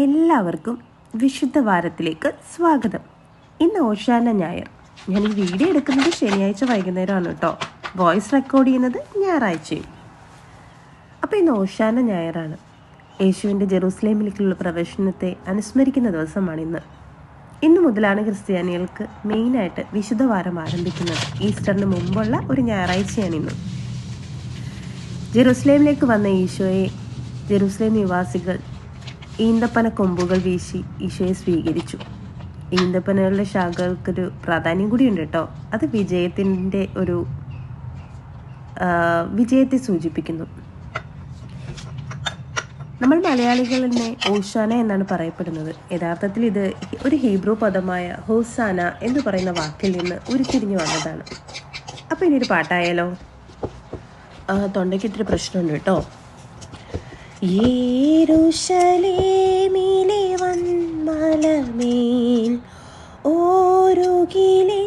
എല്ലാവർക്കും വിശുദ്ധ വാരത്തിലേക്ക് സ്വാഗതം. ഇന്ന് ഓശാന ഞായർ. ഞാൻ ഈ വീഡിയോ എടുക്കുന്നത് ശനിയാഴ്ച വൈകുന്നേരമാണ് കേട്ടോ. വോയിസ് റെക്കോർഡ് ചെയ്യുന്നത് ഞായറാഴ്ചയും. അപ്പോൾ ഇന്ന് ഓശാന ഞായറാണ്. യേശുവിൻ്റെ ജെറൂസലേമിലേക്കുള്ള പ്രവേശനത്തെ അനുസ്മരിക്കുന്ന ദിവസമാണ് ഇന്ന്. ഇന്നു മുതലാണ് ക്രിസ്ത്യാനികൾക്ക് മെയിനായിട്ട് വിശുദ്ധ വാരം ആരംഭിക്കുന്നത്. ഈസ്റ്ററിന് മുമ്പുള്ള ഒരു ഞായറാഴ്ചയാണിന്ന്. ജെറൂസലേമിലേക്ക് വന്ന ഈശോയെ ജെറൂസലേം നിവാസികൾ ഈന്തപ്പന കൊമ്പുകൾ വീശി ഈശോയെ സ്വീകരിച്ചു. ഈന്തപ്പനകളുടെ ശാഖകൾക്കൊരു പ്രാധാന്യം കൂടിയുണ്ട് കേട്ടോ. അത് വിജയത്തെ സൂചിപ്പിക്കുന്നു. നമ്മൾ മലയാളികൾ തന്നെ ഓശാന എന്നാണ് പറയപ്പെടുന്നത്. യഥാർത്ഥത്തിൽ ഇത് ഒരു ഹീബ്രു പദമായ ഹോസാന എന്ന് പറയുന്ന വാക്കിൽ നിന്ന് ഉരുത്തിരിഞ്ഞു വന്നതാണ്. അപ്പോൾ ഇനി ഒരു പാട്ടായാലോ? തൊണ്ടയ്ക്ക് ഇത്തിരി പ്രശ്നമുണ്ട് കേട്ടോ. യെരൂശലേമിലെ വന്മലമേൽ ഓരുകിലെന്നെ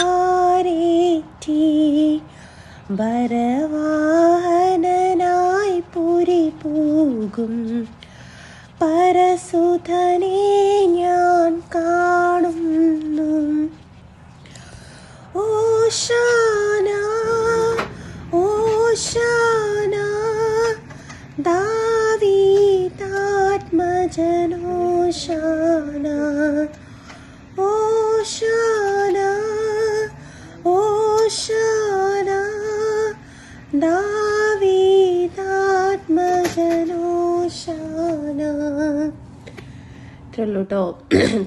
ആരേറ്റി വരവാഹനനായി പുരി പോകും പരസുധനെ ഞാൻ കാണുന്നു. ഓശാന ഓശാന ദാവീദാത്മജനോശാന ഓശാന ഓശാന ദാവീദാത്മജനോശാന. ഇത്രയുള്ളൂ കേട്ടോ.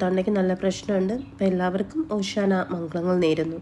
തൊണ്ടയ്ക്ക് നല്ല പ്രശ്നമുണ്ട്. അപ്പോൾ എല്ലാവർക്കും ഓശാന മംഗളങ്ങൾ നേരുന്നു.